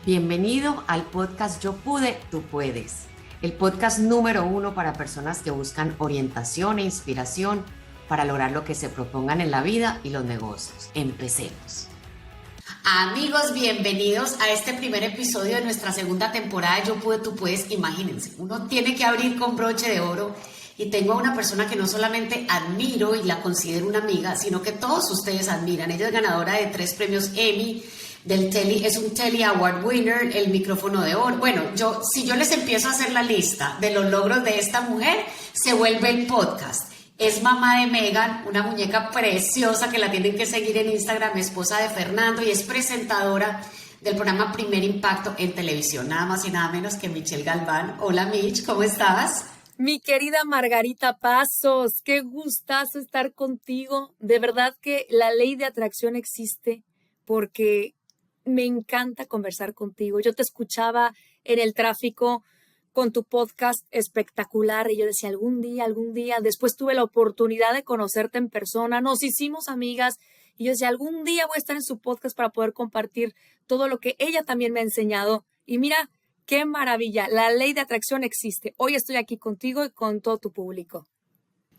Bienvenido al podcast Yo Pude, Tú Puedes, el podcast número 1 para personas que buscan orientación e inspiración para lograr lo que se propongan en la vida y los negocios. Empecemos. Amigos, bienvenidos a este primer episodio de nuestra segunda temporada de Yo Pude, Tú Puedes. Imagínense, uno tiene que abrir con broche de oro y tengo a una persona que no solamente admiro y la considero una amiga, sino que todos ustedes admiran. Ella es ganadora de 3 premios Emmy, es un Telly Award winner, el micrófono de oro. Bueno, si yo les empiezo a hacer la lista de los logros de esta mujer, se vuelve el podcast. Es mamá de Megan, una muñeca preciosa que la tienen que seguir en Instagram, esposa de Fernando, y es presentadora del programa Primer Impacto en televisión, nada más y nada menos que Michelle Galván. Hola Mich, ¿cómo estás? Mi querida Margarita Pasos, qué gustazo estar contigo. De verdad que la ley de atracción existe porque me encanta conversar contigo. Yo te escuchaba en el tráfico con tu podcast espectacular y yo decía algún día. Después tuve la oportunidad de conocerte en persona, nos hicimos amigas y yo decía algún día voy a estar en su podcast para poder compartir todo lo que ella también me ha enseñado. Y mira, qué maravilla, la ley de atracción existe. Hoy estoy aquí contigo y con todo tu público.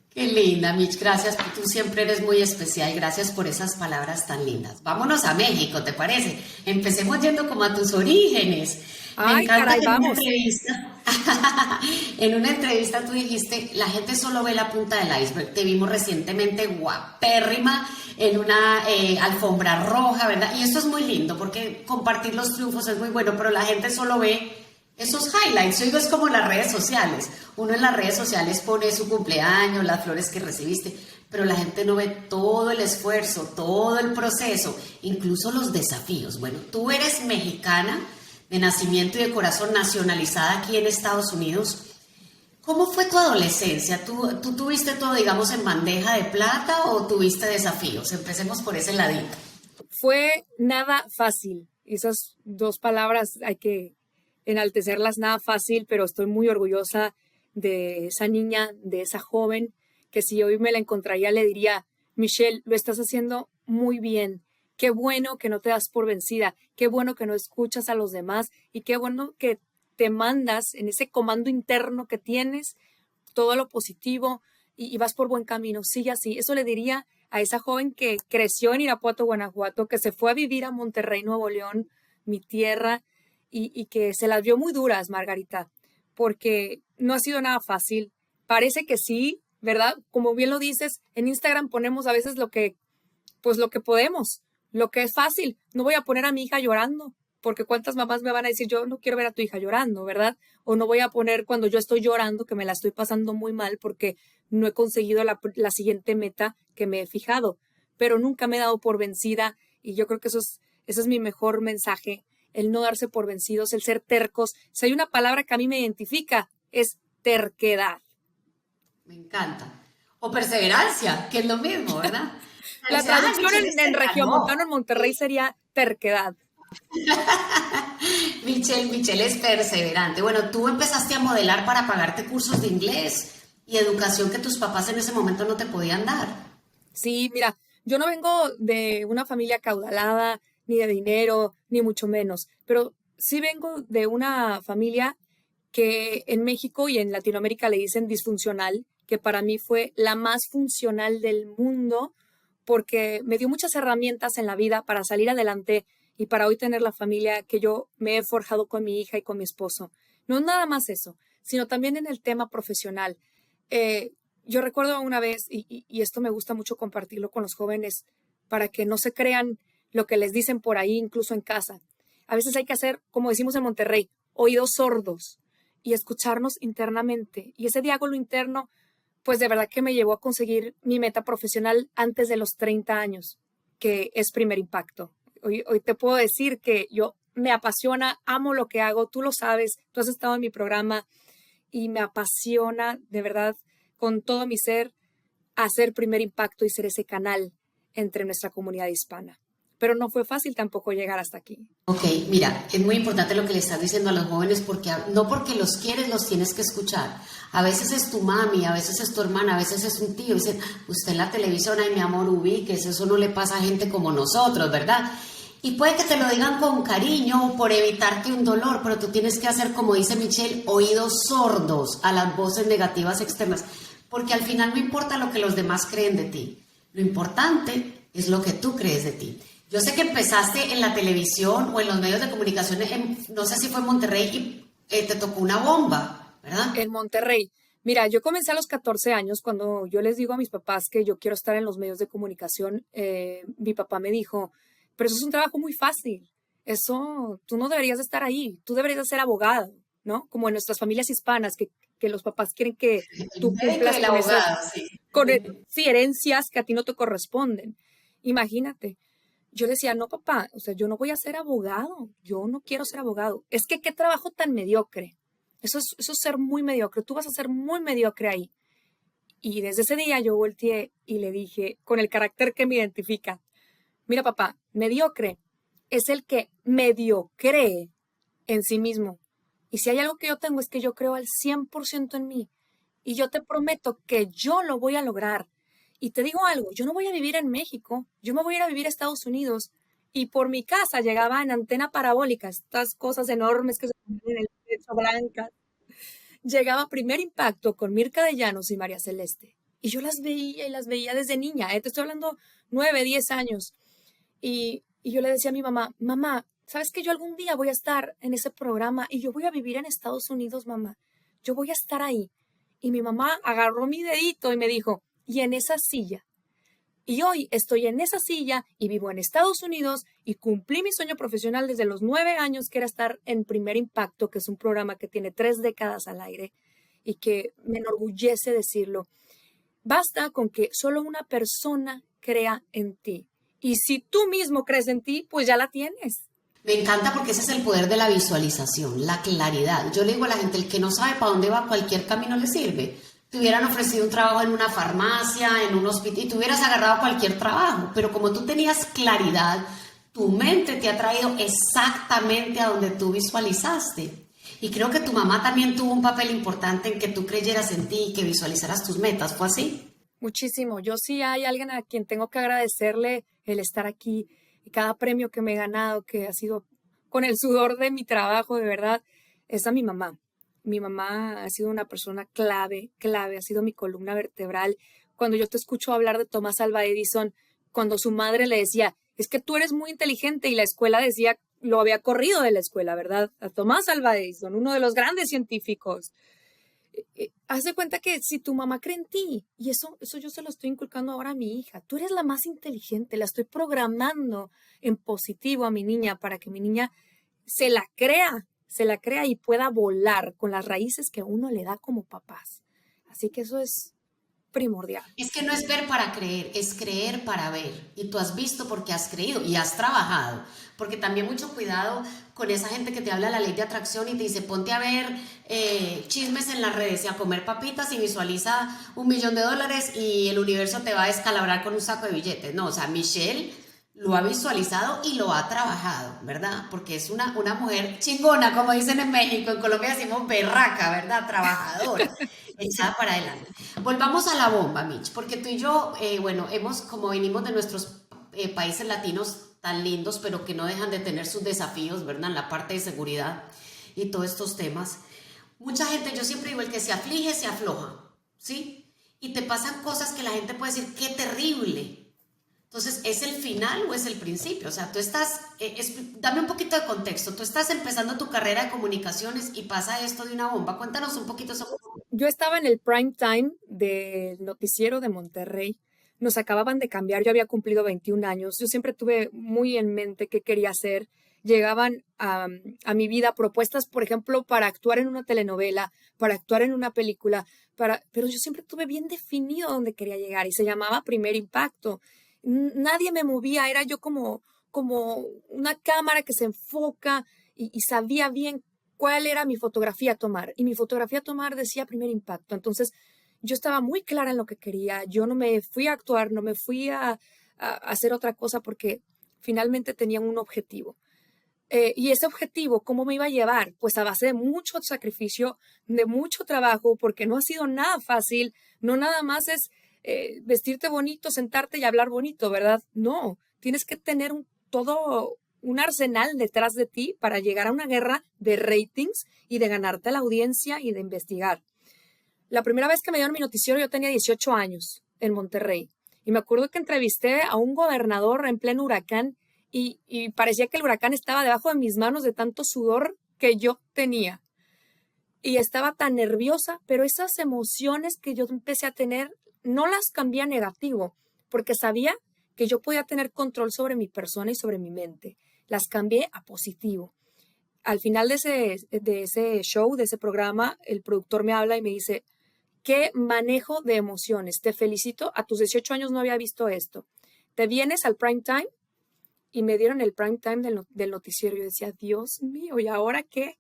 Qué linda, Mich, gracias, tú siempre eres muy especial, gracias por esas palabras tan lindas. Vámonos a México, ¿te parece? Empecemos yendo como a tus orígenes. Me encanta caray, que vamos. En una entrevista tú dijiste, la gente solo ve la punta del iceberg. Te vimos recientemente guapérrima en una alfombra roja, ¿verdad? Y esto es muy lindo porque compartir los triunfos es muy bueno, pero la gente solo ve esos highlights. Yo digo, es como las redes sociales. Uno en las redes sociales pone su cumpleaños, las flores que recibiste, pero la gente no ve todo el esfuerzo, todo el proceso, incluso los desafíos. Bueno, tú eres mexicana de nacimiento y de corazón, nacionalizada aquí en Estados Unidos. ¿Cómo fue tu adolescencia? ¿Tú tuviste todo, digamos, en bandeja de plata o tuviste desafíos? Empecemos por ese ladito. Fue nada fácil. Esas 2 palabras hay que enaltecerlas, nada fácil, pero estoy muy orgullosa de esa niña, de esa joven, que si hoy me la encontraría le diría, Michelle, lo estás haciendo muy bien. Qué bueno que no te das por vencida, qué bueno que no escuchas a los demás y qué bueno que te mandas en ese comando interno que tienes todo lo positivo y vas por buen camino, sigue así. Eso le diría a esa joven que creció en Irapuato, Guanajuato, que se fue a vivir a Monterrey, Nuevo León, mi tierra, y que se las vio muy duras, Margarita, porque no ha sido nada fácil. Parece que sí, ¿verdad? Como bien lo dices, en Instagram ponemos a veces lo que podemos. Lo que es fácil, no voy a poner a mi hija llorando, porque cuántas mamás me van a decir, yo no quiero ver a tu hija llorando, ¿verdad? O no voy a poner cuando yo estoy llorando que me la estoy pasando muy mal porque no he conseguido la siguiente meta que me he fijado, pero nunca me he dado por vencida y yo creo que ese es mi mejor mensaje, el no darse por vencidos, el ser tercos. Si hay una palabra que a mí me identifica, es terquedad. Me encanta. O perseverancia, que es lo mismo, ¿verdad? La traducción en regiomontano en Monterrey sería terquedad. Michelle es perseverante. Bueno, tú empezaste a modelar para pagarte cursos de inglés y educación que tus papás en ese momento no te podían dar. Sí, mira, yo no vengo de una familia acaudalada, ni de dinero, ni mucho menos, pero sí vengo de una familia que en México y en Latinoamérica le dicen disfuncional, que para mí fue la más funcional del mundo, porque me dio muchas herramientas en la vida para salir adelante y para hoy tener la familia que yo me he forjado con mi hija y con mi esposo. No nada más eso, sino también en el tema profesional. Yo recuerdo una vez, y esto me gusta mucho compartirlo con los jóvenes, para que no se crean lo que les dicen por ahí, incluso en casa. A veces hay que hacer, como decimos en Monterrey, oídos sordos y escucharnos internamente. Y ese diálogo interno, pues de verdad que me llevó a conseguir mi meta profesional antes de los 30 años, que es Primer Impacto. Hoy te puedo decir que yo me apasiona, amo lo que hago, tú lo sabes, tú has estado en mi programa y me apasiona de verdad con todo mi ser hacer Primer Impacto y ser ese canal entre nuestra comunidad hispana. Pero no fue fácil tampoco llegar hasta aquí. Ok, mira, es muy importante lo que le estás diciendo a los jóvenes porque no porque los quieres los tienes que escuchar. A veces es tu mami, a veces es tu hermana, a veces es un tío. Dicen, usted en la televisión, ay mi amor, ubíquese, eso no le pasa a gente como nosotros, ¿verdad? Y puede que te lo digan con cariño por evitarte un dolor, pero tú tienes que hacer, como dice Michelle, oídos sordos a las voces negativas externas, porque al final no importa lo que los demás creen de ti, lo importante es lo que tú crees de ti. Yo sé que empezaste en la televisión o en los medios de comunicación, no sé si fue en Monterrey y te tocó una bomba, ¿verdad? En Monterrey. Mira, yo comencé a los 14 años cuando yo les digo a mis papás que yo quiero estar en los medios de comunicación. Mi papá me dijo, pero eso es un trabajo muy fácil. Eso, tú no deberías de estar ahí. Tú deberías de ser abogado, ¿no? Como en nuestras familias hispanas, que los papás quieren que El tú médico cumplas y el con esas abogado, sí. sí, herencias que a ti no te corresponden. Imagínate. Yo le decía, no, papá, o sea, yo no voy a ser abogado. Yo no quiero ser abogado. Es que qué trabajo tan mediocre. Eso es ser muy mediocre. Tú vas a ser muy mediocre ahí. Y desde ese día yo volteé y le dije, con el carácter que me identifica, mira papá, mediocre es el que medio cree en sí mismo. Y si hay algo que yo tengo es que yo creo al 100% en mí. Y yo te prometo que yo lo voy a lograr. Y te digo algo, yo no voy a vivir en México, yo me voy a ir a vivir a Estados Unidos. Y por mi casa llegaba en antena parabólica, estas cosas enormes que se ponen en el techo blancas. Llegaba Primer Impacto con Mirka de Llanos y María Celeste. Y yo las veía y las veía desde niña, te estoy hablando 9, 10 años. Y yo le decía a mi mamá, mamá, ¿sabes que yo algún día voy a estar en ese programa y yo voy a vivir en Estados Unidos, mamá? Yo voy a estar ahí. Y mi mamá agarró mi dedito y me dijo, y en esa silla. Y hoy estoy en esa silla y vivo en Estados Unidos y cumplí mi sueño profesional desde los 9 años, que era estar en Primer Impacto, que es un programa que tiene 3 décadas al aire y que me enorgullece decirlo. Basta con que solo una persona crea en ti. Y si tú mismo crees en ti, pues ya la tienes. Me encanta porque ese es el poder de la visualización, la claridad. Yo le digo a la gente, el que no sabe para dónde va, cualquier camino le sirve. Te hubieran ofrecido un trabajo en una farmacia, en un hospital, y te hubieras agarrado cualquier trabajo. Pero como tú tenías claridad, tu mente te ha traído exactamente a donde tú visualizaste. Y creo que tu mamá también tuvo un papel importante en que tú creyeras en ti y que visualizaras tus metas. ¿Fue así? Muchísimo. Yo sí hay alguien a quien tengo que agradecerle el estar aquí y cada premio que me he ganado, que ha sido con el sudor de mi trabajo, de verdad, es a mi mamá. Mi mamá ha sido una persona clave, clave, ha sido mi columna vertebral. Cuando yo te escucho hablar de Thomas Alva Edison, cuando su madre le decía, es que tú eres muy inteligente y la escuela decía, lo había corrido de la escuela, ¿verdad? A Thomas Alva Edison, uno de los grandes científicos. Haz de cuenta que si tu mamá cree en ti, y eso yo se lo estoy inculcando ahora a mi hija, tú eres la más inteligente, la estoy programando en positivo a mi niña para que mi niña se la crea y pueda volar con las raíces que uno le da como papás. Así que eso es primordial. Es que no es ver para creer, es creer para ver. Y tú has visto porque has creído y has trabajado. Porque también mucho cuidado con esa gente que te habla de la ley de atracción y te dice ponte a ver chismes en las redes y a comer papitas y visualiza $1.000.000 y el universo te va a descalabrar con un saco de billetes. No, o sea, Michelle lo ha visualizado y lo ha trabajado, ¿verdad? Porque es una mujer chingona, como dicen en México, en Colombia decimos berraca, ¿verdad? Trabajadora, echada para adelante. Volvamos a la bomba, Mitch, porque tú y yo, bueno, como venimos de nuestros países latinos tan lindos, pero que no dejan de tener sus desafíos, ¿verdad? En la parte de seguridad y todos estos temas. Mucha gente, yo siempre digo, el que se aflige, se afloja, ¿sí? Y te pasan cosas que la gente puede decir, qué terrible. Entonces, ¿es el final o es el principio? O sea, tú estás, dame un poquito de contexto, tú estás empezando tu carrera de comunicaciones y pasa esto de una bomba. Cuéntanos un poquito sobre... Yo estaba en el prime time del noticiero de Monterrey. Nos acababan de cambiar, yo había cumplido 21 años. Yo siempre tuve muy en mente qué quería hacer. Llegaban a mi vida propuestas, por ejemplo, para actuar en una telenovela, para actuar en una película, pero yo siempre tuve bien definido dónde quería llegar y se llamaba Primer Impacto. Nadie me movía, era yo como una cámara que se enfoca y sabía bien cuál era mi fotografía a tomar. Y mi fotografía a tomar decía Primer Impacto. Entonces, yo estaba muy clara en lo que quería. Yo no me fui a actuar, no me fui a hacer otra cosa porque finalmente tenía un objetivo. Y ese objetivo, ¿cómo me iba a llevar? Pues a base de mucho sacrificio, de mucho trabajo, porque no ha sido nada fácil. No nada más es vestirte bonito, sentarte y hablar bonito, ¿verdad? No, tienes que tener todo un arsenal detrás de ti para llegar a una guerra de ratings y de ganarte a la audiencia y de investigar. La primera vez que me dieron mi noticiero yo tenía 18 años en Monterrey. Y me acuerdo que entrevisté a un gobernador en pleno huracán y parecía que el huracán estaba debajo de mis manos de tanto sudor que yo tenía. Y estaba tan nerviosa, pero esas emociones que yo empecé a tener no las cambié a negativo, porque sabía que yo podía tener control sobre mi persona y sobre mi mente. Las cambié a positivo. Al final de ese show, de ese programa, el productor me habla y me dice, ¿qué manejo de emociones? Te felicito, a tus 18 años no había visto esto. Te vienes al prime time y me dieron el prime time del noticiero. Yo decía, Dios mío, ¿y ahora qué?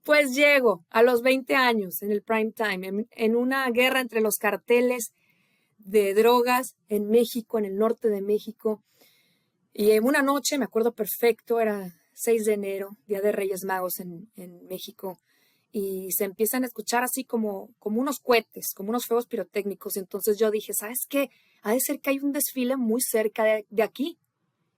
Pues llego a los 20 años en el prime time, en una guerra entre los carteles de drogas en México, en el norte de México. Y en una noche, me acuerdo perfecto, era 6 de enero, Día de Reyes Magos en México, y se empiezan a escuchar así como unos cohetes, como unos fuegos pirotécnicos. Entonces yo dije, ¿sabes qué? Ha de ser que hay un desfile muy cerca de aquí.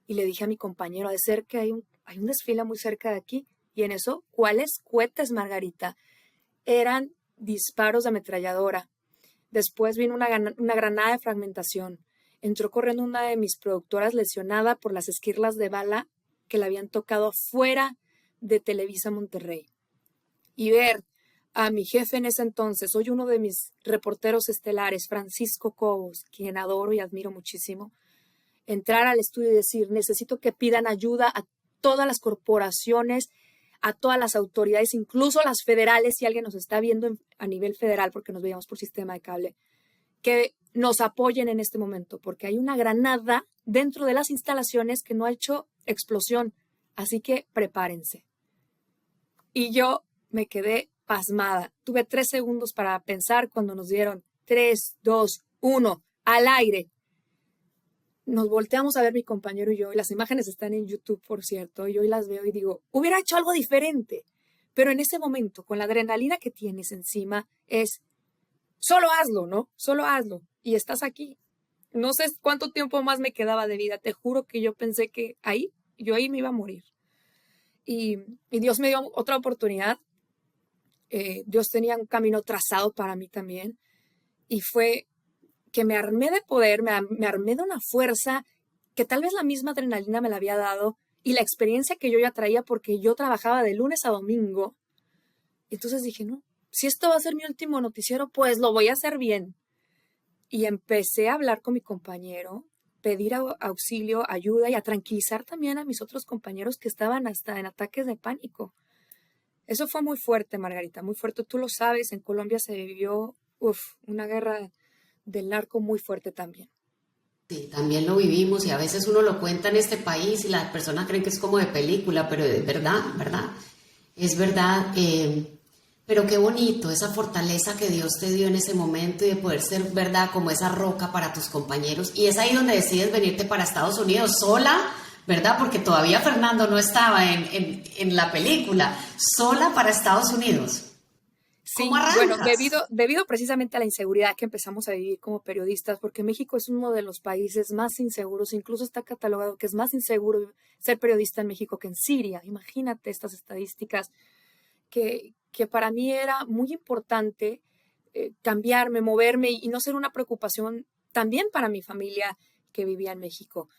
Y le dije a mi compañero, ha de ser que hay un desfile muy cerca de aquí. Y en eso, ¿cuáles cohetes, Margarita? Eran disparos de ametralladora. Después vino una granada de fragmentación. Entró corriendo una de mis productoras lesionada por las esquirlas de bala que le habían tocado fuera de Televisa Monterrey. Y ver a mi jefe en ese entonces, hoy uno de mis reporteros estelares, Francisco Cobos, quien adoro y admiro muchísimo, entrar al estudio y decir, necesito que pidan ayuda a todas las corporaciones, a todas las autoridades, incluso las federales, si alguien nos está viendo a nivel federal, porque nos veíamos por sistema de cable, que nos apoyen en este momento, porque hay una granada dentro de las instalaciones que no ha hecho explosión, así que prepárense. Y yo me quedé pasmada. Tuve 3 segundos para pensar cuando nos dieron 3, 2, 1, al aire. Nos volteamos a ver mi compañero y yo, y las imágenes están en YouTube, por cierto, y hoy las veo y digo, hubiera hecho algo diferente. Pero en ese momento, con la adrenalina que tienes encima, es, solo hazlo, ¿no? Solo hazlo. Y estás aquí. No sé cuánto tiempo más me quedaba de vida. Te juro que yo pensé que yo ahí me iba a morir. Y Dios me dio otra oportunidad. Dios tenía un camino trazado para mí también. Y fue que me armé de poder, me armé de una fuerza que tal vez la misma adrenalina me la había dado y la experiencia que yo ya traía porque yo trabajaba de lunes a domingo. Entonces dije, no, si esto va a ser mi último noticiero, pues lo voy a hacer bien. Y empecé a hablar con mi compañero, pedir auxilio, ayuda y a tranquilizar también a mis otros compañeros que estaban hasta en ataques de pánico. Eso fue muy fuerte, Margarita, muy fuerte. Tú lo sabes, en Colombia se vivió una guerra del narco muy fuerte también. Sí, también lo vivimos y a veces uno lo cuenta en este país y las personas creen que es como de película, pero es verdad, ¿verdad? Es verdad, pero qué bonito esa fortaleza que Dios te dio en ese momento y de poder ser, ¿verdad? Como esa roca para tus compañeros. Y es ahí donde decides venirte para Estados Unidos sola, ¿verdad? Porque todavía Fernando no estaba en la película, sola para Estados Unidos. Sí, bueno, debido precisamente a la inseguridad que empezamos a vivir como periodistas, porque México es uno de los países más inseguros, incluso está catalogado que es más inseguro ser periodista en México que en Siria. Imagínate estas estadísticas que para mí era muy importante cambiarme, moverme y no ser una preocupación también para mi familia que vivía en México.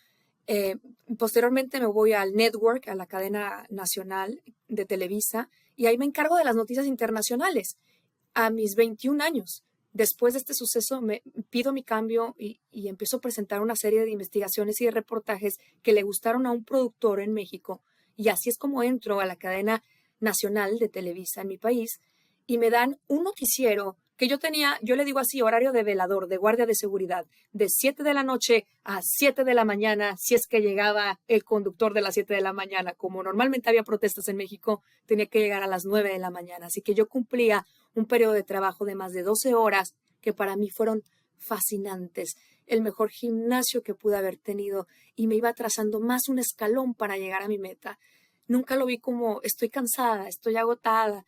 Posteriormente me voy al network, a la cadena nacional de Televisa, y ahí me encargo de las noticias internacionales a mis 21 años. Después de este suceso me pido mi cambio y empiezo a presentar una serie de investigaciones y de reportajes que le gustaron a un productor en México, y así es como entro a la cadena nacional de Televisa en mi país y me dan un noticiero que yo le digo así, horario de velador, de guardia de seguridad, de 7 de la noche a 7 de la mañana, si es que llegaba el conductor de las 7 de la mañana. Como normalmente había protestas en México, tenía que llegar a las 9 de la mañana. Así que yo cumplía un periodo de trabajo de más de 12 horas que para mí fueron fascinantes. El mejor gimnasio que pude haber tenido y me iba trazando más un escalón para llegar a mi meta. Nunca lo vi como estoy cansada, estoy agotada.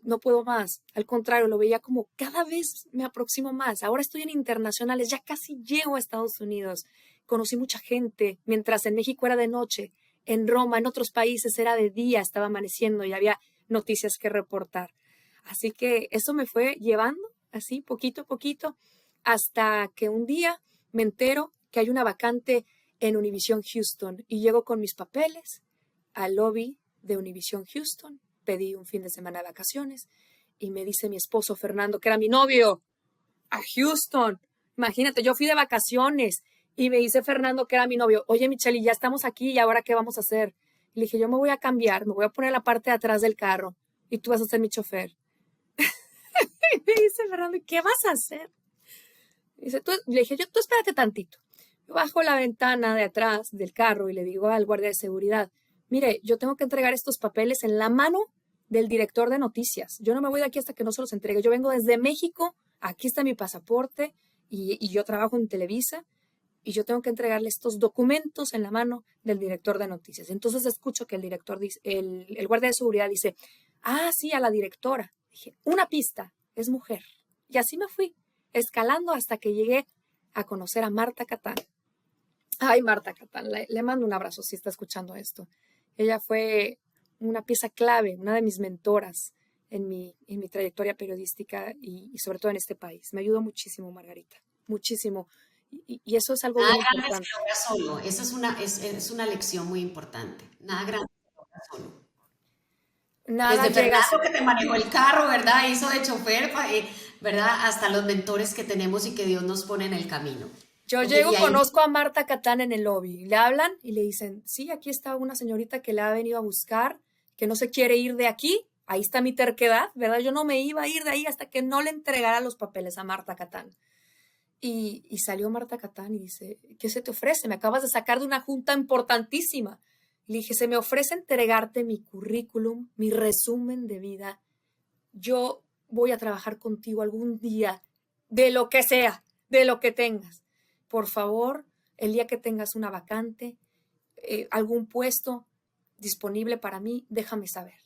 No puedo más. Al contrario, lo veía como cada vez me aproximo más. Ahora estoy en internacionales, ya casi llego a Estados Unidos conocí mucha gente, mientras en México era de noche, en Roma, en otros países era de día, estaba amaneciendo y había noticias que reportar. Así que eso me fue llevando así poquito a poquito hasta que un día me entero que hay una vacante en Univision Houston y llego con mis papeles al lobby de Univision Houston, pedí un fin de semana de vacaciones y me dice mi esposo Fernando, que era mi novio, a Houston. Imagínate, yo fui de vacaciones y me dice Fernando, que era mi novio, oye Michelle, ya estamos aquí y ahora ¿qué vamos a hacer? Y le dije, yo me voy a cambiar, me voy a poner en la parte de atrás del carro y tú vas a ser mi chofer. Y me dice Fernando, ¿y qué vas a hacer? Dice, le dije, tú espérate tantito. Yo bajo la ventana de atrás del carro y le digo al guardia de seguridad, mire, yo tengo que entregar estos papeles en la mano del director de noticias. Yo no me voy de aquí hasta que no se los entregue. Yo vengo desde México, aquí está mi pasaporte y yo trabajo en Televisa y yo tengo que entregarle estos documentos en la mano del director de noticias. Entonces escucho que el director dice, el guardia de seguridad dice, sí, a la directora. Dije, una pista, es mujer. Y así me fui, escalando hasta que llegué a conocer a Marta Catán. Ay, Marta Catán, le mando un abrazo si está escuchando esto. Ella fue una pieza clave, una de mis mentoras en mi trayectoria periodística y sobre todo en este país. Me ayudó muchísimo, Margarita, muchísimo. Y eso es algo Nada muy grande importante. se logra solo. Esa es una lección muy importante. Nada grande se logra solo. Nada Desde llega a Fernando ser. que te manejó el carro, ¿verdad? Hizo de chofer, ¿verdad? Hasta los mentores que tenemos y que Dios nos pone en el camino. Yo Ok, llego, y ahí conozco a Marta Catán en el lobby. Le hablan y le dicen, sí, aquí está una señorita que le ha venido a buscar, que no se quiere ir de aquí. Ahí está mi terquedad, ¿verdad? Yo no me iba a ir de ahí hasta que no le entregara los papeles a Marta Catán. Y salió Marta Catán y dice, ¿qué se te ofrece? Me acabas de sacar de una junta importantísima. Y le dije, se me ofrece entregarte mi currículum, mi resumen de vida. Yo voy a trabajar contigo algún día, de lo que sea, de lo que tengas. Por favor, el día que tengas una vacante, algún puesto disponible para mí, déjame saber.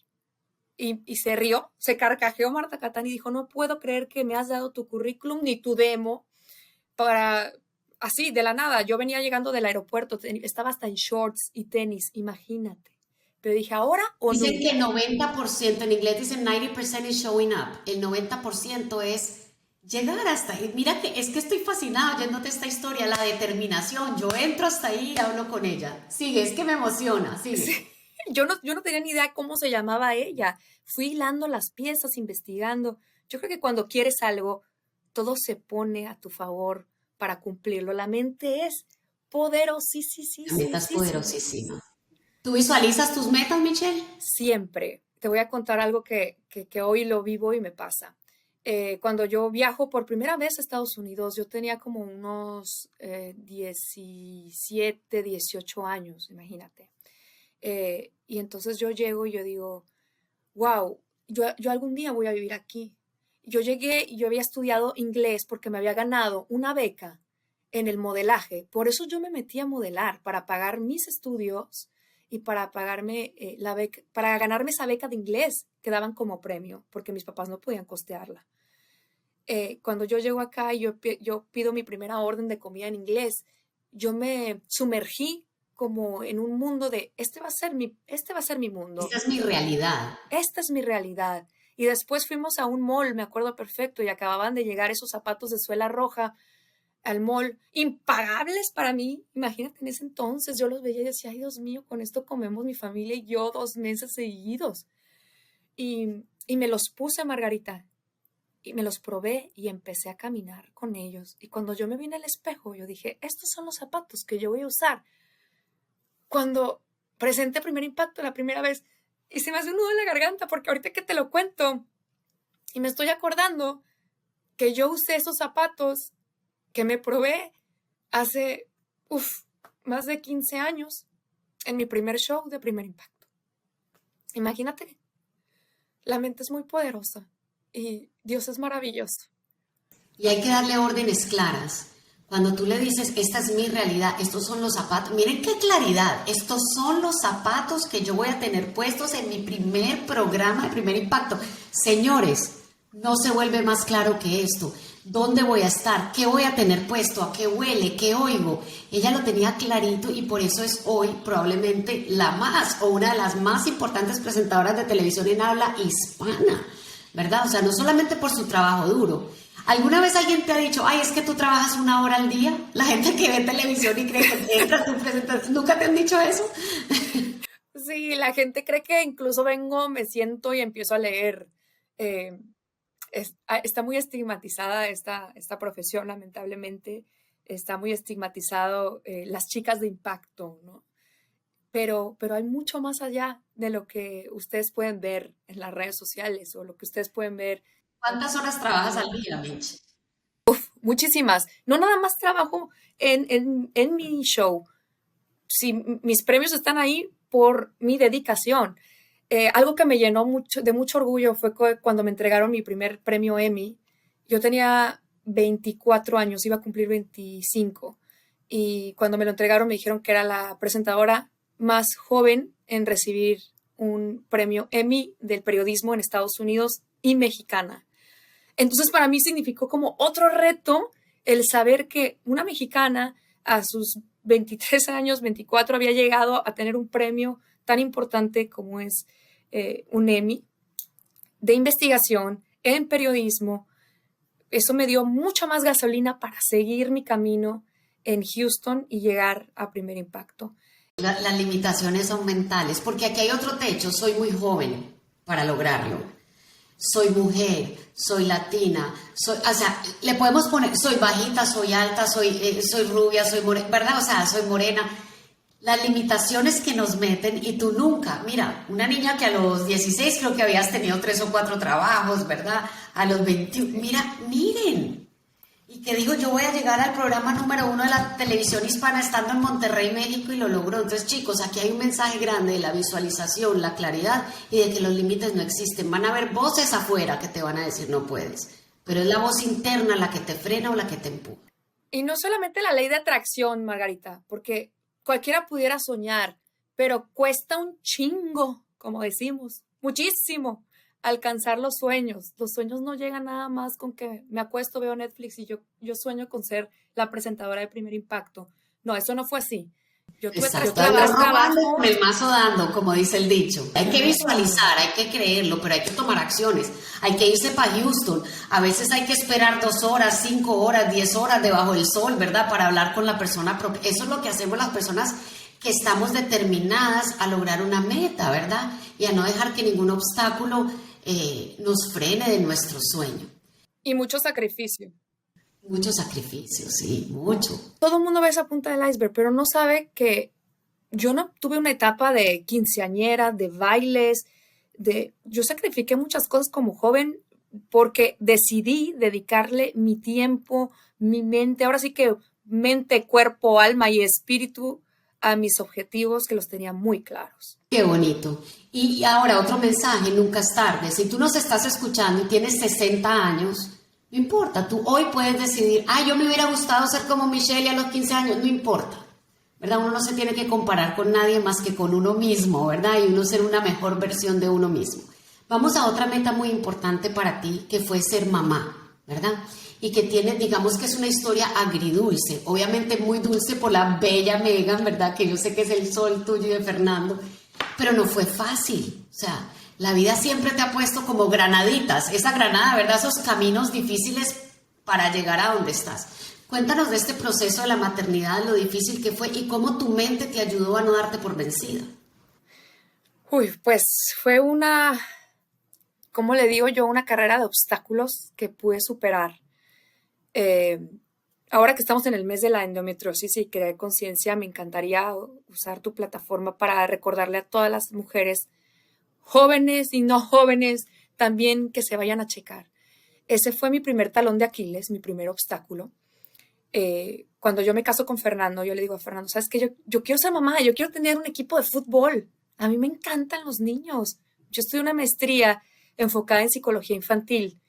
Y se rió, se carcajeó Marta Catán y dijo, no puedo creer que me has dado tu currículum ni tu demo para, así, de la nada. Yo venía llegando del aeropuerto, estaba hasta en shorts y tenis, imagínate. Pero dije, ¿ahora o dicen nunca? que 90%, en inglés dicen 90% is showing up. El 90% es llegar hasta ahí. Mira que es que estoy fascinada oyéndote esta historia, la determinación. Yo entro hasta ahí y hablo con ella. Sigue, es que me emociona, Sí. sigue. Yo no tenía ni idea cómo se llamaba ella. Fui hilando las piezas, investigando. Yo creo que cuando quieres algo, todo se pone a tu favor para cumplirlo. La mente es La meta es poderosísima. poderosísima. ¿Tú visualizas tus metas, Michelle? Siempre. Te voy a contar algo que hoy lo vivo y me pasa. Cuando yo viajo por primera vez a Estados Unidos, yo tenía como unos 17, 18 años, imagínate. Y entonces yo llego y yo digo, wow, yo algún día voy a vivir aquí. Yo llegué y yo había estudiado inglés porque me había ganado una beca en el modelaje. Por eso yo me metí a modelar, para pagar mis estudios y para pagarme la beca, para ganarme esa beca de inglés que daban como premio, porque mis papás no podían costearla. Cuando yo llego acá y yo pido mi primera orden de comida en inglés, yo me sumergí como en un mundo de, este va a ser mi mundo, Esta es mi realidad. esta es mi realidad. Y después fuimos a un mall, me acuerdo perfecto, y acababan de llegar esos zapatos de suela roja al mall, impagables para mí. Imagínate, en ese entonces yo los veía y decía, ay Dios mío, con esto comemos mi familia y yo 2 meses seguidos. Y me los puse, Margarita, y me los probé y empecé a caminar con ellos. Y cuando yo me vi en el espejo, yo dije, estos son los zapatos que yo voy a usar cuando presenté Primer Impacto la primera vez. Y se me hace un nudo en la garganta porque ahorita que te lo cuento y me estoy acordando que yo usé esos zapatos que me probé hace más de 15 años en mi primer show de Primer Impacto. Imagínate, la mente es muy poderosa y Dios es maravilloso. Y hay que darle órdenes claras. Cuando tú le dices, esta es mi realidad, estos son los zapatos, miren qué claridad, estos son los zapatos que yo voy a tener puestos en mi primer programa de Primer Impacto. Señores, No se vuelve más claro que esto. ¿Dónde voy a estar? ¿Qué voy a tener puesto? ¿A qué huele? ¿Qué oigo? Ella lo tenía clarito y por eso es hoy probablemente la más o una de las más importantes presentadoras de televisión en habla hispana, ¿verdad? O sea, no solamente por su trabajo duro. ¿Alguna vez alguien te ha dicho, ay, es que tú trabajas 1 hora al día? La gente que ve televisión y cree que entra tu presentación, ¿nunca te han dicho eso? Sí, la gente cree que incluso vengo, me siento y empiezo a leer. Eh, Está muy estigmatizada esta profesión, lamentablemente. Está muy estigmatizado las chicas de impacto, ¿no? Pero hay mucho más allá de lo que ustedes pueden ver en las redes sociales o lo que ustedes pueden ver. ¿Cuántas horas trabajas al día, Mitch? Muchísimas. No nada más trabajo en mi show. Si mis premios están ahí por mi dedicación. Algo que me llenó de mucho orgullo fue cuando me entregaron mi primer premio Emmy. Yo tenía 24 años, iba a cumplir 25. Y cuando me lo entregaron me dijeron que era la presentadora más joven en recibir un premio Emmy del periodismo en Estados Unidos y mexicana. Entonces para mí significó como otro reto el saber que una mexicana a sus 23 años, 24, había llegado a tener un premio tan importante como es un Emmy de investigación en periodismo. Eso me dio mucha más gasolina para seguir mi camino en Houston y llegar a Primer Impacto. Las limitaciones son mentales, porque aquí hay otro techo, soy muy joven para lograrlo. Soy mujer, soy latina, o sea, le podemos poner, soy bajita, soy alta, soy rubia, soy morena, ¿verdad? O sea, soy morena. Las limitaciones que nos meten y tú nunca, mira, una niña que a los 16 creo que habías tenido 3 o 4 trabajos, ¿verdad? A los 21, mira, miren. Y que dijo, yo voy a llegar al programa número 1 de la televisión hispana estando en Monterrey, México, y lo logró. Entonces, chicos, aquí hay un mensaje grande de la visualización, la claridad y de que los límites no existen. Van a haber voces afuera que te van a decir no puedes, pero es la voz interna la que te frena o la que te empuja. Y no solamente la ley de atracción, Margarita, porque cualquiera pudiera soñar, pero cuesta un chingo, como decimos, muchísimo alcanzar los sueños. Los sueños no llegan nada más con que me acuesto, veo Netflix y yo sueño con ser la presentadora de Primer Impacto. No, eso no fue así. Exacto, ando robando con el mazo dando, como dice el dicho. Hay que visualizar, hay que creerlo, pero hay que tomar acciones. Hay que irse para Houston. A veces hay que esperar 2 horas, 5 horas, 10 horas debajo del sol, ¿verdad? Para hablar con la persona propia. Eso es lo que hacemos las personas que estamos determinadas a lograr una meta, ¿verdad? Y a no dejar que ningún obstáculo nos frene de nuestro sueño. Y mucho sacrificio. Mucho sacrificio, sí, mucho. Todo el mundo ve esa punta del iceberg, pero no sabe que yo no tuve una etapa de quinceañera, de bailes, yo sacrifiqué muchas cosas como joven porque decidí dedicarle mi tiempo, mi mente, ahora sí que mente, cuerpo, alma y espíritu a mis objetivos que los tenía muy claros. Qué bonito. Y ahora otro mensaje, nunca es tarde. Si tú nos estás escuchando y tienes 60 años, no importa, tú hoy puedes decidir, yo me hubiera gustado ser como Michelle a los 15 años, no importa, ¿verdad? Uno no se tiene que comparar con nadie más que con uno mismo, ¿verdad? Y uno ser una mejor versión de uno mismo. Vamos a otra meta muy importante para ti, que fue ser mamá, ¿verdad? Y que tiene, digamos que es una historia agridulce, obviamente muy dulce por la bella Megan, ¿verdad? Que yo sé que es el sol tuyo y de Fernando, pero no fue fácil, o sea, la vida siempre te ha puesto como granaditas, esa granada, ¿verdad? Esos caminos difíciles para llegar a donde estás. Cuéntanos de este proceso de la maternidad, lo difícil que fue y cómo tu mente te ayudó a no darte por vencida. Pues fue ¿cómo le digo yo? Una carrera de obstáculos que pude superar. Ahora que estamos en el mes de la endometriosis y crear conciencia, me encantaría usar tu plataforma para recordarle a todas las mujeres jóvenes y no jóvenes también que se vayan a checar. Ese fue mi primer talón de Aquiles, mi primer obstáculo. Cuando yo me caso con Fernando, yo le digo a Fernando, ¿sabes qué? Yo quiero ser mamá, yo quiero tener un equipo de fútbol. A mí me encantan los niños. Yo estudié una maestría enfocada en psicología infantil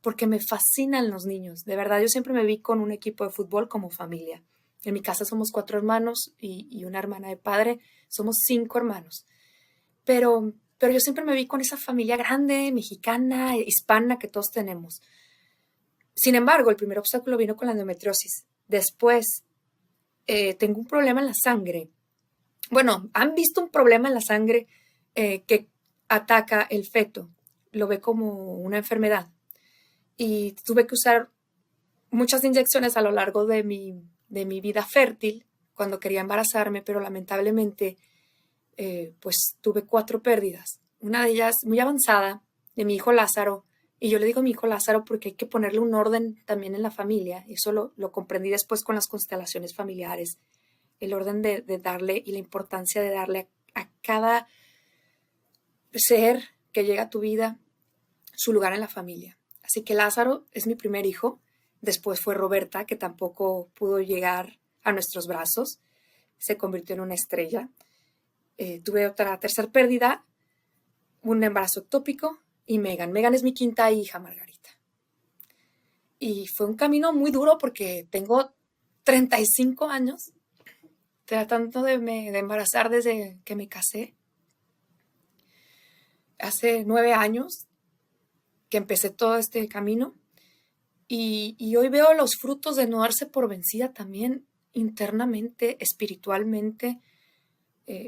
porque me fascinan los niños. De verdad, yo siempre me vi con un equipo de fútbol como familia. En mi casa somos 4 hermanos y una hermana de padre. Somos 5 hermanos. Pero pero yo siempre me vi con esa familia grande, mexicana, hispana que todos tenemos. Sin embargo, el primer obstáculo vino con la endometriosis. Después, tengo un problema en la sangre. Bueno, ¿han visto un problema en la sangre que ataca el feto? Lo ve como una enfermedad. Y tuve que usar muchas inyecciones a lo largo de mi vida fértil cuando quería embarazarme, pero lamentablemente pues tuve 4 pérdidas. Una de ellas muy avanzada, de mi hijo Lázaro, y yo le digo a mi hijo Lázaro porque hay que ponerle un orden también en la familia, y eso lo comprendí después con las constelaciones familiares, el orden de darle y la importancia de darle a cada ser que llega a tu vida su lugar en la familia. Así que Lázaro es mi primer hijo, después fue Roberta, que tampoco pudo llegar a nuestros brazos, se convirtió en una estrella. Tuve otra tercera pérdida, un embarazo ectópico y Megan. Megan es mi 5ª hija, Margarita. Y fue un camino muy duro porque tengo 35 años tratando de embarazar desde que me casé. Hace 9 años que empecé todo este camino y hoy veo los frutos de no darse por vencida también internamente, espiritualmente.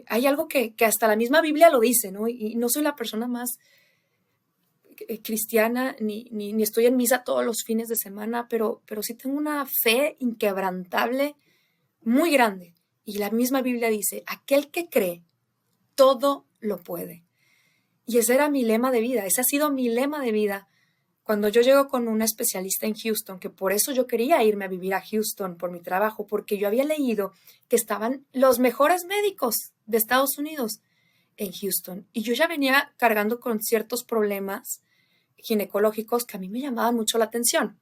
Hay algo que hasta la misma Biblia lo dice, ¿no? Y no soy la persona más cristiana, ni estoy en misa todos los fines de semana, pero sí tengo una fe inquebrantable muy grande. Y la misma Biblia dice, aquel que cree, todo lo puede. Y ese era mi lema de vida, ese ha sido mi lema de vida. Cuando yo llego con una especialista en Houston, que por eso yo quería irme a vivir a Houston por mi trabajo, porque yo había leído que estaban los mejores médicos de Estados Unidos en Houston. Y yo ya venía cargando con ciertos problemas ginecológicos que a mí me llamaban mucho la atención.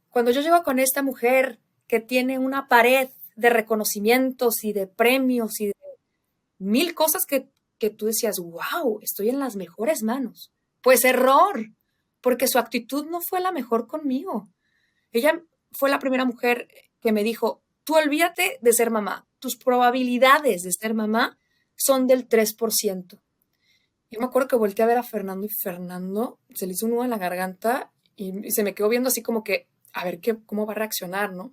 Cuando yo llego con esta mujer que tiene una pared de reconocimientos y de premios y de 1000 cosas que tú decías, wow, estoy en las mejores manos. Pues error, porque su actitud no fue la mejor conmigo. Ella fue la primera mujer que me dijo, tú olvídate de ser mamá, tus probabilidades de ser mamá son del 3%. Yo me acuerdo que volteé a ver a Fernando y Fernando se le hizo un nudo en la garganta y se me quedó viendo así como que, a ver cómo va a reaccionar, ¿no?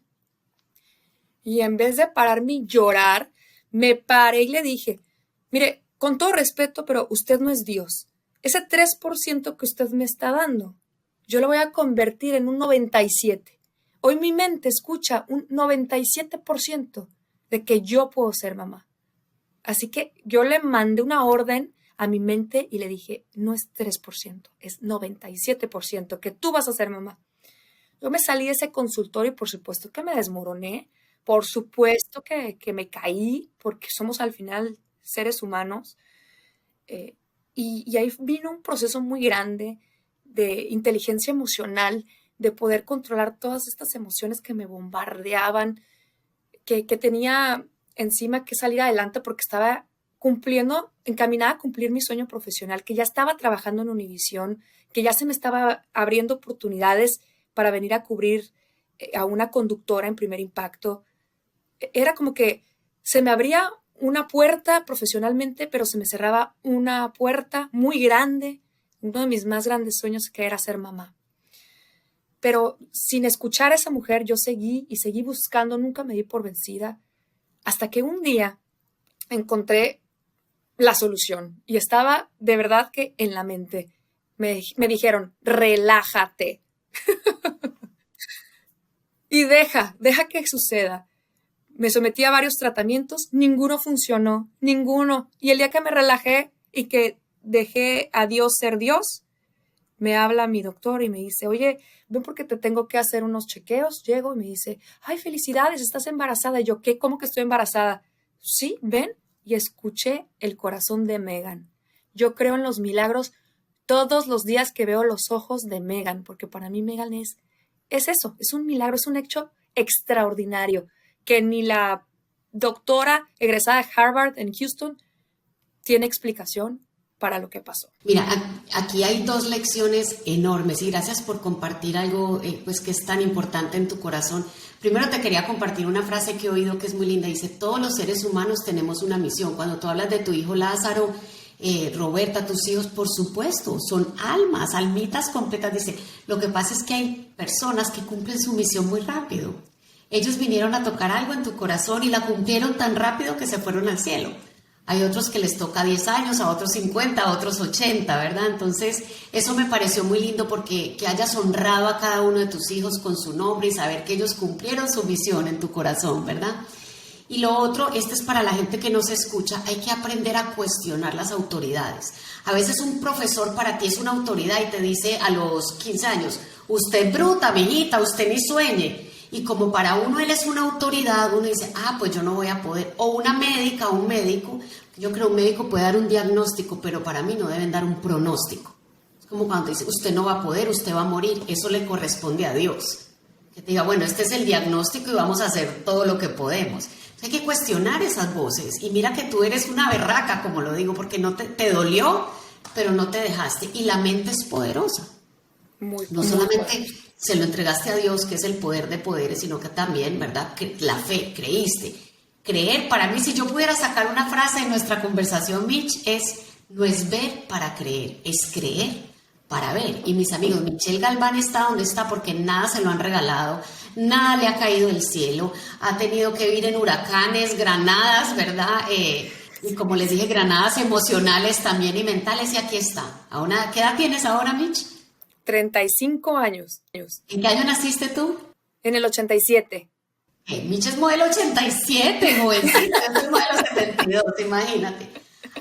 Y en vez de pararme y llorar, me paré y le dije, mire, con todo respeto, pero usted no es Dios. Ese 3% que usted me está dando, yo lo voy a convertir en un 97%. Hoy mi mente escucha un 97% de que yo puedo ser mamá. Así que yo le mandé una orden a mi mente y le dije, no es 3%, es 97% que tú vas a ser mamá. Yo me salí de ese consultorio y por supuesto que me desmoroné, por supuesto que me caí, porque somos al final seres humanos. Y ahí vino un proceso muy grande de inteligencia emocional, de poder controlar todas estas emociones que me bombardeaban, que tenía encima que salir adelante porque estaba encaminada a cumplir mi sueño profesional, que ya estaba trabajando en Univisión, que ya se me estaba abriendo oportunidades para venir a cubrir a una conductora en Primer Impacto. Era como que se me abría una puerta profesionalmente, pero se me cerraba una puerta muy grande, uno de mis más grandes sueños que era ser mamá. Pero sin escuchar a esa mujer, yo seguí y seguí buscando, nunca me di por vencida, hasta que un día encontré la solución y estaba de verdad que en la mente. Me dijeron, relájate y deja que suceda. Me sometí a varios tratamientos, ninguno funcionó, ninguno. Y el día que me relajé y que dejé a Dios ser Dios, me habla mi doctor y me dice, oye, ven porque te tengo que hacer unos chequeos. Llego y me dice, ay, felicidades, estás embarazada. Y yo, ¿qué? ¿Cómo que estoy embarazada? Sí, ven. Y escuché el corazón de Megan. Yo creo en los milagros todos los días que veo los ojos de Megan, porque para mí Megan es eso, es un milagro, es un hecho extraordinario que ni la doctora egresada de Harvard en Houston tiene explicación para lo que pasó. Mira, aquí hay 2 lecciones enormes y gracias por compartir algo pues que es tan importante en tu corazón. Primero te quería compartir una frase que he oído que es muy linda. Dice, todos los seres humanos tenemos una misión. Cuando tú hablas de tu hijo Lázaro, Roberta, tus hijos, por supuesto, son almas, almitas completas. Dice, lo que pasa es que hay personas que cumplen su misión muy rápido. Ellos vinieron a tocar algo en tu corazón y la cumplieron tan rápido que se fueron al cielo. Hay otros que les toca 10 años, a otros 50, a otros 80, ¿verdad? Entonces, eso me pareció muy lindo porque que hayas honrado a cada uno de tus hijos con su nombre y saber que ellos cumplieron su misión en tu corazón, ¿verdad? Y lo otro, este es para la gente que no se escucha, hay que aprender a cuestionar las autoridades. A veces un profesor para ti es una autoridad y te dice a los 15 años, usted es bruta, mijita, usted ni sueñe. Y como para uno él es una autoridad, uno dice, pues yo no voy a poder. O una médica o un médico, yo creo que un médico puede dar un diagnóstico, pero para mí no deben dar un pronóstico. Es como cuando te dice, usted no va a poder, usted va a morir, eso le corresponde a Dios. Que te diga, bueno, este es el diagnóstico y vamos a hacer todo lo que podemos. Hay que cuestionar esas voces. Y mira que tú eres una berraca, como lo digo, porque no te dolió, pero no te dejaste. Y la mente es poderosa. No solamente se lo entregaste a Dios, que es el poder de poderes, sino que también, ¿verdad? Que la fe, creíste. Creer, para mí, si yo pudiera sacar una frase de nuestra conversación, Mitch, no es ver para creer, es creer para ver. Y mis amigos, Michelle Galván está donde está porque nada se lo han regalado, nada le ha caído del cielo, ha tenido que vivir en huracanes, granadas, ¿verdad? Y como les dije, granadas emocionales también y mentales, y aquí está. ¿Qué edad tienes ahora, Mitch? 35 años. ¿En qué año naciste tú? En el 87. Mitch es modelo 87, jovencita, yo soy modelo 72, imagínate.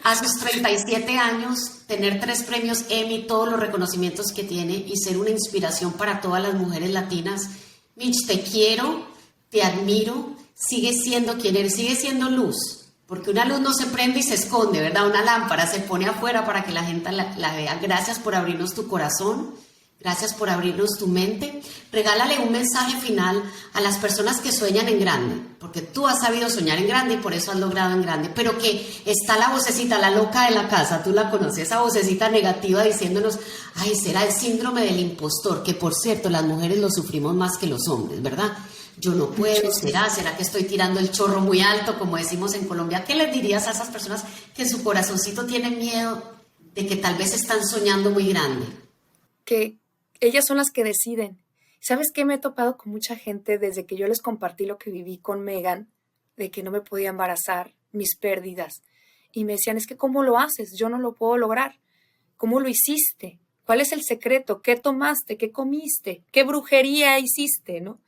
A sus 37 años, tener 3 premios Emmy, todos los reconocimientos que tiene y ser una inspiración para todas las mujeres latinas. Mitch, te quiero, te admiro, sigue siendo quien eres, sigue siendo luz. Porque una luz no se prende y se esconde, ¿verdad? Una lámpara se pone afuera para que la gente la vea. Gracias por abrirnos tu corazón. Gracias por abrirnos tu mente. Regálale un mensaje final a las personas que sueñan en grande, porque tú has sabido soñar en grande y por eso has logrado en grande, pero que está la vocecita, la loca de la casa, tú la conoces, esa vocecita negativa diciéndonos, será el síndrome del impostor, que por cierto las mujeres lo sufrimos más que los hombres, ¿verdad? Yo no puedo, ¿será que estoy tirando el chorro muy alto, como decimos en Colombia? ¿Qué les dirías a esas personas que en su corazoncito tienen miedo de que tal vez están soñando muy grande? Que ellas son las que deciden. ¿Sabes qué? Me he topado con mucha gente desde que yo les compartí lo que viví con Megan, de que no me podía embarazar, mis pérdidas. Y me decían, es que ¿cómo lo haces? Yo no lo puedo lograr. ¿Cómo lo hiciste? ¿Cuál es el secreto? ¿Qué tomaste? ¿Qué comiste? ¿Qué brujería hiciste? ¿No?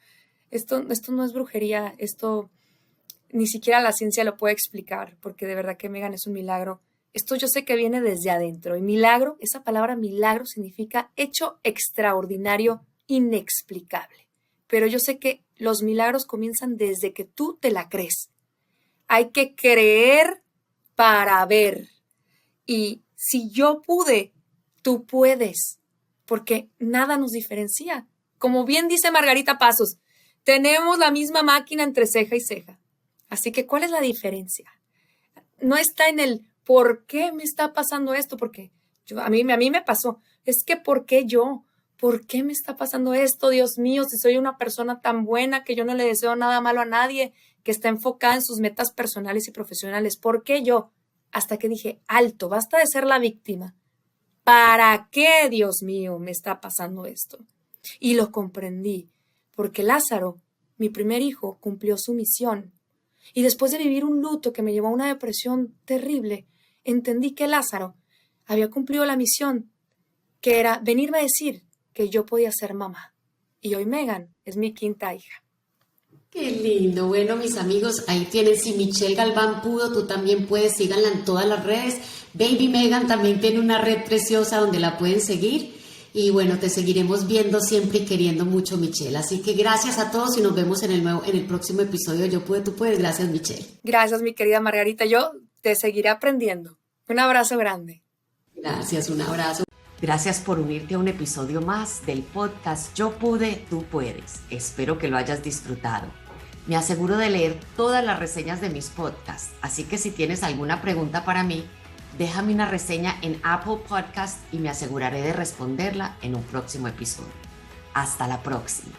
Esto no es brujería. Esto ni siquiera la ciencia lo puede explicar, porque de verdad que Megan es un milagro. Esto yo sé que viene desde adentro. Y milagro, esa palabra milagro significa hecho extraordinario, inexplicable. Pero yo sé que los milagros comienzan desde que tú te la crees. Hay que creer para ver. Y si yo pude, tú puedes. Porque nada nos diferencia. Como bien dice Margarita Pasos, tenemos la misma máquina entre ceja y ceja. Así que, ¿cuál es la diferencia? No está en el ¿por qué me está pasando esto? Porque a mí me pasó. Es que ¿por qué yo? ¿Por qué me está pasando esto? Dios mío, si soy una persona tan buena que yo no le deseo nada malo a nadie, que está enfocada en sus metas personales y profesionales. ¿Por qué yo? Hasta que dije, alto, basta de ser la víctima. ¿Para qué, Dios mío, me está pasando esto? Y lo comprendí, porque Lázaro, mi primer hijo, cumplió su misión. Y después de vivir un luto que me llevó a una depresión terrible, entendí que Lázaro había cumplido la misión, que era venirme a decir que yo podía ser mamá. Y hoy Megan es mi 5ª hija. Qué lindo. Bueno, mis amigos, ahí tienen. Si Michelle Galván pudo, tú también puedes. Síganla en todas las redes. Baby Megan también tiene una red preciosa donde la pueden seguir. Y bueno, te seguiremos viendo siempre y queriendo mucho, Michelle. Así que gracias a todos y nos vemos en el próximo episodio de Yo Pude, Tú Puedes. Gracias, Michelle. Gracias, mi querida Margarita. Yo te seguiré aprendiendo. Un abrazo grande. Gracias, un abrazo. Gracias por unirte a un episodio más del podcast Yo Pude, Tú Puedes. Espero que lo hayas disfrutado. Me aseguro de leer todas las reseñas de mis podcasts, así que si tienes alguna pregunta para mí, déjame una reseña en Apple Podcast y me aseguraré de responderla en un próximo episodio. Hasta la próxima.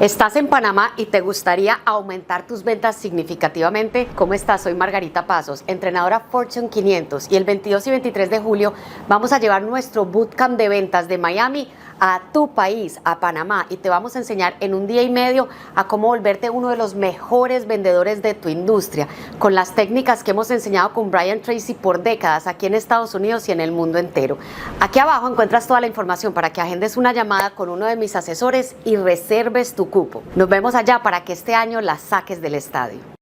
¿Estás en Panamá y te gustaría aumentar tus ventas significativamente? ¿Cómo estás? Soy Margarita Pasos, entrenadora Fortune 500, y el 22 y 23 de julio vamos a llevar nuestro bootcamp de ventas de Miami a tu país, a Panamá, y te vamos a enseñar en un día y medio a cómo volverte uno de los mejores vendedores de tu industria, con las técnicas que hemos enseñado con Brian Tracy por décadas aquí en Estados Unidos y en el mundo entero. Aquí abajo encuentras toda la información para que agendes una llamada con uno de mis asesores y reserves tu cupo. Nos vemos allá para que este año la saques del estadio.